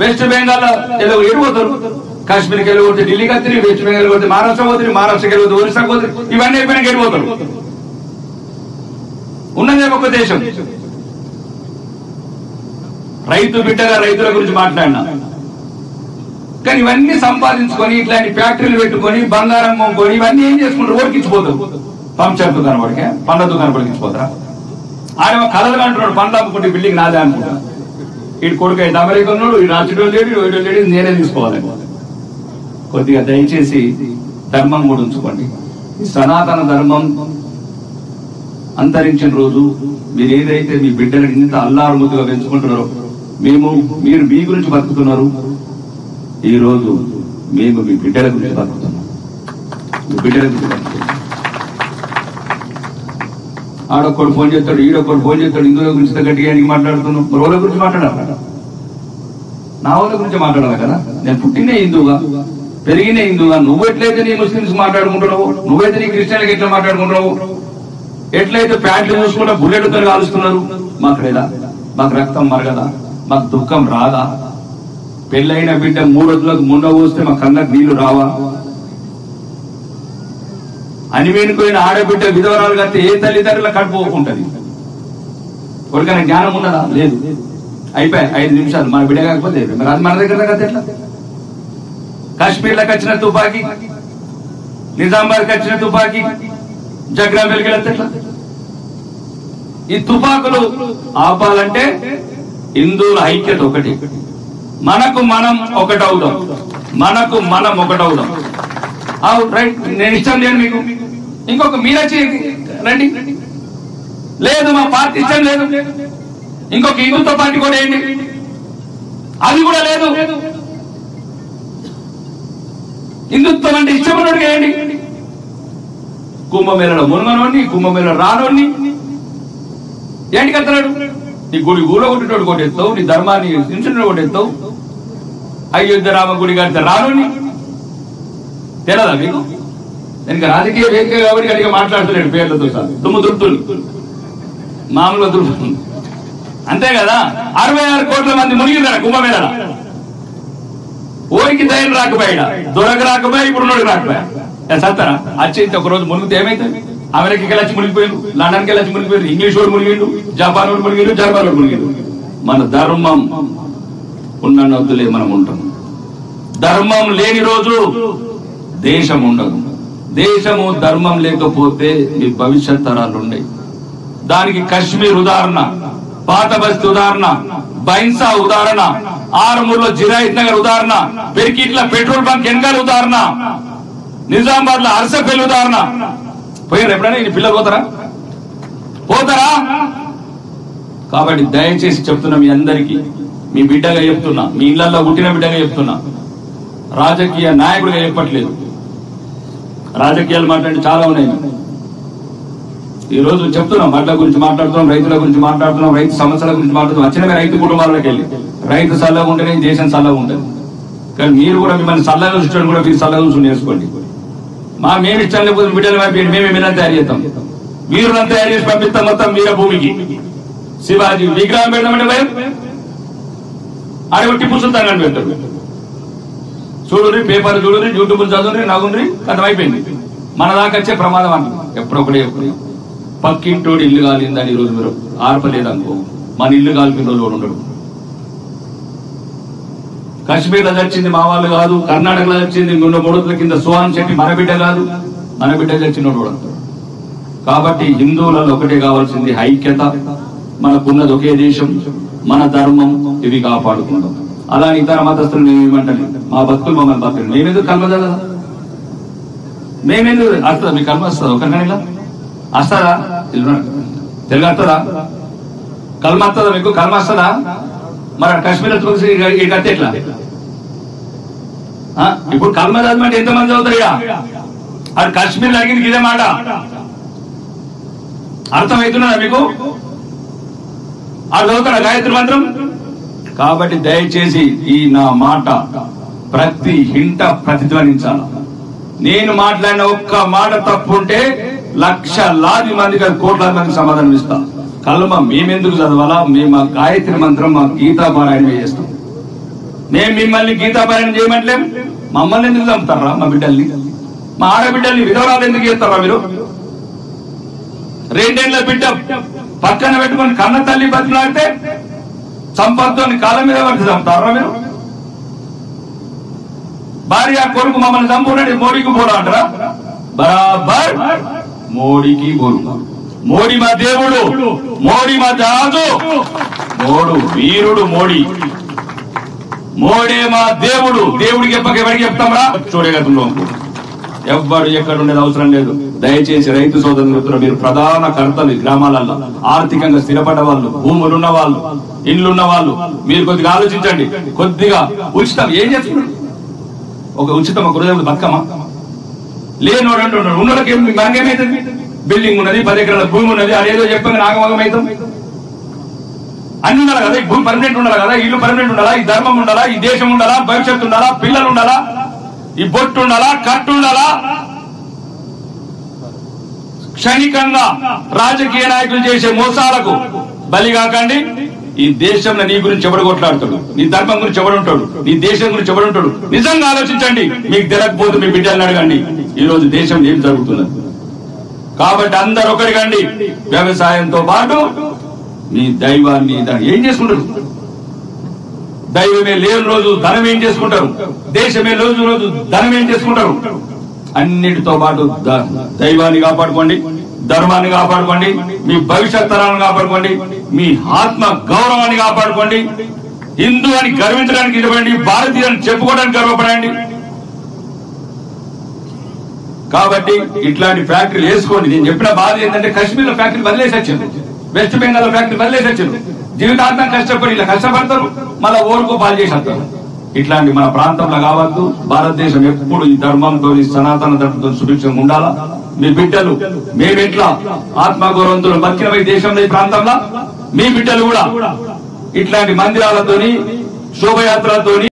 West Bengal వెళ్ళిపోతారు, కాశ్మీర్కి వెళ్ళిపోతే ఢిల్లీకి వస్తుంది, వెస్ట్ బెంగాల్ పోతే మహారాష్ట్ర పోతుంది, మహారాష్ట్రకి వెళ్ళిపోతే ఒరిస్సాకి పోతుంది, ఇవన్నీ అయిపోయినాక వెళ్ళిపోతారు. ఉన్నదే ఒక దేశం. రైతు బిడ్డగా రైతుల గురించి మాట్లాడినా, కానీ ఇవన్నీ సంపాదించుకొని ఇట్లాంటి ఫ్యాక్టరీలు పెట్టుకొని బంగారం కొనుక్కొని ఇవన్నీ ఏం చేసుకుంటారు? ఓడికిచ్చిపోతారు. పంచర్ దుకాణం పడికే పండ్ల దుకాణం పడికిచ్చిపోతారా? ఆయన కలలు అంటున్నాడు, పండ్లు అమ్ముకుంటే బిల్డింగ్ నాదే అనుకుంటా. ఇటు కొడుకు అయితే అమెరికా ఉన్నాడు, ఇటు రాజుడు లేడు, ఇటు లేడు, నేనే తీసుకోవాలి. కొద్దిగా దయచేసి ధర్మం కూడా ఉంచుకోండి. సనాతన ధర్మం అంతరించిన రోజు మీరు ఏదైతే మీ బిడ్డలు ఇంత అల్లారుముద్దుగా పెంచుకుంటున్నారో, మీరు మీ గురించి బతుకుతున్నారు. ఈ రోజు మేము మీ బిడ్డల గురించి బతుకుతున్నాం. మీ బిడ్డల గురించి బతుకుతున్నాం. ఆడొక్కడు ఫోన్ చేస్తాడు, ఈడొక్కడు ఫోన్ చేస్తాడు, హిందువుల గురించి గట్టిగా మాట్లాడుతున్నాం. రోల గురించి మాట్లాడాలి, నా వాళ్ళ గురించి మాట్లాడాలి కదా. నేను పుట్టినే హిందువుగా, పెరిగినే హిందువుగా. నువ్వెట్లయితే నీ ముస్లింస్ మాట్లాడుకుంటున్నావు, నువ్వైతే నీ క్రిస్టియన్లకి ఎట్లా మాట్లాడుకుంటున్నావు, ఎట్లయితే ప్యాంట్లు చూసుకుంటా బుల్లెట్తో కాలుస్తున్నారు, మాకు రక్తం మరగదా? మాకు దుఃఖం రాదా? పెళ్ళైన బిడ్డ 3 రోజులకు ముండ పోస్తే మా కళ్ళకు నీళ్లు రావా? అనివేనుకోయిన ఆడబిడ్డ విధవరాలు కడితే ఏ తల్లిదండ్రుల కడుపుకుంటది? కొడుకైనా జ్ఞానం ఉన్నదా? లేదు. అయిపోయాయి 5 నిమిషాలు, మన బిడ్డ కాకపోతే మరి అది మన దగ్గర కదా. ఎట్లా కాశ్మీర్లకు వచ్చిన తుపాకీ, నిజామాబాద్కి వచ్చిన తుపాకీ జగ్రాం వెలిగెళ్తే ఎట్లా? ఈ తుపాకులు ఆపాలంటే హిందువుల ఐక్యత ఒకటి. మనకు మనం ఒకటవుదాం, మనకు మనం ఒకటవుదాం. రైట్, నేను ఇష్టం లేదు మీకు, ఇంకొక మీరొచ్చి రండి. లేదు మా పార్టీ ఇష్టం లేదు, ఇంకొక హిందుత్వ పార్టీ కూడా ఏంటి, అది కూడా లేదు. హిందుత్వం అంటే ఇష్టం ఉన్నట్టుగా ఏంటి? కుంభమేళలో మునగనోడిని, కుంభమేళలో రానోడిని ఏంటి కత్తనాడు? నీ గుడి ఊళ్ళో కొట్టేటోడు కొట్టేస్తావు, నీ ధర్మాన్ని హింసను కొట్టేస్తావు. అయోధ్య రామ గుడి కడితే రానోడిని తెలదా మీకు? ఇంకా రాజకీయ వేదిక కాబట్టి గట్టిగా మాట్లాడుతున్నాడు పేర్లతో సార్. దుమ్ము దురుతుంది, మామూలుగా దురుతుంది, అంతే కదా. 66 కోట్ల మంది మునిగినారు కుంభమేళ. ఓరికి ధైర్యం రాకపోయా, దొరక రాకపోయా, ఇప్పుడు నోడికి రాకపోయా సత్తరా? అచ్చి ఒక రోజు మునిగితే ఏమైతుంది? అమెరికాకి వెళ్ళి మునిగిపోయారు, లండన్కి వెళ్ళి మునిగిపోయారు, ఇంగ్లీష్ వాడు మునిగిండు, జపాన్ వాడు మునిగిండు, జర్మన్ వాడు మునిగిండు. మన ధర్మం ఉన్న వద్దులే మనం ఉంటాం. ధర్మం లేని రోజు దేశం ఉండదు. దేశము ధర్మం లేకపోతే మీ భవిష్యత్ తరాలు ఉన్నాయి. దానికి కశ్మీర్ ఉదాహరణ, పాత బస్తీ ఉదాహరణ, బైన్సా ఉదాహరణ, ఆరుమూరులో జిరాయిత్ నగర్ ఉదాహరణ, పెరికిట్ల పెట్రోల్ బంక్ వెనకాల ఉదాహరణ, నిజామాబాద్ లో అర్సపల్లి ఉదాహరణ. పోయారు ఎప్పుడైనా? ఈ పిల్లలు పోతారా? కాబట్టి దయచేసి చెప్తున్నా మీ అందరికీ, మీ బిడ్డగా చెప్తున్నా, మీ ఇళ్లలో పుట్టిన బిడ్డగా చెప్తున్నా, రాజకీయ నాయకుడిగా చెప్పట్లేదు. రాజకీయాలు మాట్లాడి చాలా ఉన్నాయి. ఈ రోజు చెప్తున్నాం, వడ్ల గురించి మాట్లాడుతున్నాం, రైతుల గురించి మాట్లాడుతున్నాం, రైతు సమస్యల గురించి మాట్లాడుతున్నాం. వచ్చిన రైతు కుటుంబాలకు వెళ్ళి రైతు సల్లగా ఉంటేనే దేశం సల్లగా ఉంటుంది. కానీ మీరు కూడా మిమ్మల్ని సల్లగా చూసుకోండి, కూడా మీరు సల్లగా చూసుకుని నేర్చుకోండి. మేము ఇష్టం లేకపోతే బిడ్డలు పంపించండి, మేము ఏమైనా తయారు చేస్తాం. వీరులను తయారు చేసి పంపిస్తాం మొత్తం వీర భూమికి. శివాజీ విగ్రహం పెడదామంటే భయం, ఆడ టిప్పు సుల్తాన్ అని పెడతారు. చూడుని, పేపర్ చూడుని, యూట్యూబ్ చదువుని, నవ్వుని, కథం అయిపోయింది. మన దాకా వచ్చే ప్రమాదం అన్న ఎప్పుడొకడే పక్కింటోడు ఇల్లు కాలిందని ఈరోజు మీరు ఆర్పలేదనుకో, మన ఇల్లు కాల్పిన రోజు కూడా ఉండడు. కాశ్మీర్లో చచ్చింది మా వాళ్ళు కాదు, కర్ణాటకలో చచ్చింది 3 కింద సుహాన్ శెట్టి మన బిడ్డ కాదు, మన బిడ్డ చచ్చినోడు కూడా. కాబట్టి హిందువులలో ఒకటే కావాల్సింది ఐక్యత. మనకున్నది ఒకే దేశం, మన ధర్మం, ఇవి కాపాడుకుంటాం. అలాని ఇతర మతస్థులు మేమేమంటాను, మా భక్తులు మమ్మల్ని భక్తులు మేమెందుకు కలవదా కదా? మేమెందుకు వస్తుందా? మీకు కర్మ వస్తుందా? ఒకరికైనా వస్తుందా? తెలుగు వస్తుందా? కల్మ వస్తుందా? మీకు కర్మ వస్తుందా? మరి కాశ్మీర్ చూసి ఈ కత్తి ఎట్లా? ఇప్పుడు కల్మ చదవమంటే ఎంతమంది చదువుతారు? అది కాశ్మీర్ అడిగింది ఇదే మాట. అర్థమవుతున్నదా మీకు? అది చదువుతాడా గాయత్రి మంత్రం? కాబట్టి దయచేసి ఈ నా మాట ప్రతి ఇంట ప్రతిధ్వనించాల. నేను మాట్లాడిన ఒక్క మాట తప్పుంటే లక్షలాది మందికి, కోట్లాది మందికి సమాధానం ఇస్తాం. కల్మ మేమెందుకు చదవాలా? మేము మా గాయత్రి మంత్రం, మా గీతా పారాయణ చేస్తాం. మేము మిమ్మల్ని గీతాపారాయణ చేయమంటలేం, మమ్మల్ని ఎందుకు చంపుతారా? మా బిడ్డల్ని, మా ఆడబిడ్డల్ని విధవరాలు ఎందుకు చేస్తారా మీరు? 2 ఏళ్ల బిడ్డ పక్కన పెట్టుకొని కన్న తల్లి బతిలాడితే సంపత్తో కాలం మీద పడితే చంపుతారా మీరు? భార్య కొడుకు మమ్మల్ని చంపునండి, మోడీకి బోరా అంటారా? బరాబర్ మోడీకి బోరు. మోడీ మా దేవుడు, మోడీ మా రాజు, మోడు వీరుడు మోడీ. మోడే మా దేవుడు. దేవుడికి ఎవరికి చెప్తాంరా? చూడగతంలో ఎవ్వడు ఎక్కడ ఉండేది అవసరం లేదు. దయచేసి రైతు సోదరులు, మీరు ప్రధాన కర్తలు గ్రామాలలో, ఆర్థికంగా స్థిరపడ్డ వాళ్ళు, భూములున్న వాళ్ళు, ఇండ్లున్న వాళ్ళు, మీరు కొద్దిగా ఆలోచించండి. కొద్దిగా ఉచితం ఏం చేస్తున్నారు? ఒక ఉచితం ఒక రోజు బతుకమ్మ లేని ఉన్నోళ్ళకి మనకేమైతుంది? బిల్డింగ్ ఉన్నది, 10 ఎకరాల భూమి ఉన్నది, అదేదో చెప్పంగా నాగమగమవుతాం. అన్ని ఉండాలి కదా, ఈ భూమి పర్మనెంట్ ఉండాలి కదా, ఇల్లు పర్మనెంట్ ఉండాలా, ఈ ధర్మం ఉండాలా, ఈ దేశం ఉండాలా, భవిష్యత్తు ఉండాలా, పిల్లలు ఉండాలా, ఈ బొట్టు ఉండాలా, కట్టు ఉండాలా. క్షణికంగా రాజకీయ నాయకులు చేసే మోసాలకు బలి కాకండి. ఈ దేశంలో నీ గురించి ఎవడు కొట్లాడుతాడు, నీ ధర్మం గురించి ఎవడుంటాడు, నీ దేశం గురించి ఎవడుంటాడు? నిజంగా ఆలోచించండి. మీకు తెలియకపోతే మీ బిడ్డల్ని అడగండి ఈ రోజు దేశంలో ఏం జరుగుతున్నది. కాబట్టి అందరూ ఒకటిగండి. వ్యవసాయంతో పాటు మీ దైవాన్ని ఏం చేసుకుంటారు? దైవమే లేని రోజు ధనం ఏం చేసుకుంటారు? దేశమే రోజు ధనం ఏం చేసుకుంటారు? అన్నిటితో పాటు దైవాన్ని కాపాడుకోండి, ధర్మాన్ని కాపాడుకోండి, మీ భవిష్యత్ తరాలను కాపాడుకోండి, మీ ఆత్మ గౌరవాన్ని కాపాడుకోండి. హిందూ అని గర్వించడానికి ఇవ్వండి, భారతీయులను చెప్పుకోవడానికి గర్వపడండి. కాబట్టి ఇట్లాంటి ఫ్యాక్టరీలు వేసుకోండి. నేను చెప్పిన బాధ ఏంటంటే కాశ్మీర్ లో ఫ్యాక్టరీ వదిలేసి వచ్చింది, వెస్ట్ బెంగాల్ లో ఫ్యాక్టరీ వదిలేసి వచ్చింది. జీవితాంతం కష్టపడి ఇలా కష్టపడతారు, మళ్ళా ఓరుకో పాలు చేసేస్తారు. ఇట్లాంటి మన ప్రాంతంలో కావద్దు. భారతదేశం ఎప్పుడు ఈ ధర్మంతో, సనాతన ధర్మంతో సుభిక్షంగా ఉండాలా. మీ బిడ్డలు మేమెట్లా ఆత్మగౌరవంతో బతికిన దేశంలో ఈ ప్రాంతంలో మీ బిడ్డలు కూడా ఇట్లాంటి మందిరాలతోని, శోభయాత్రలతోని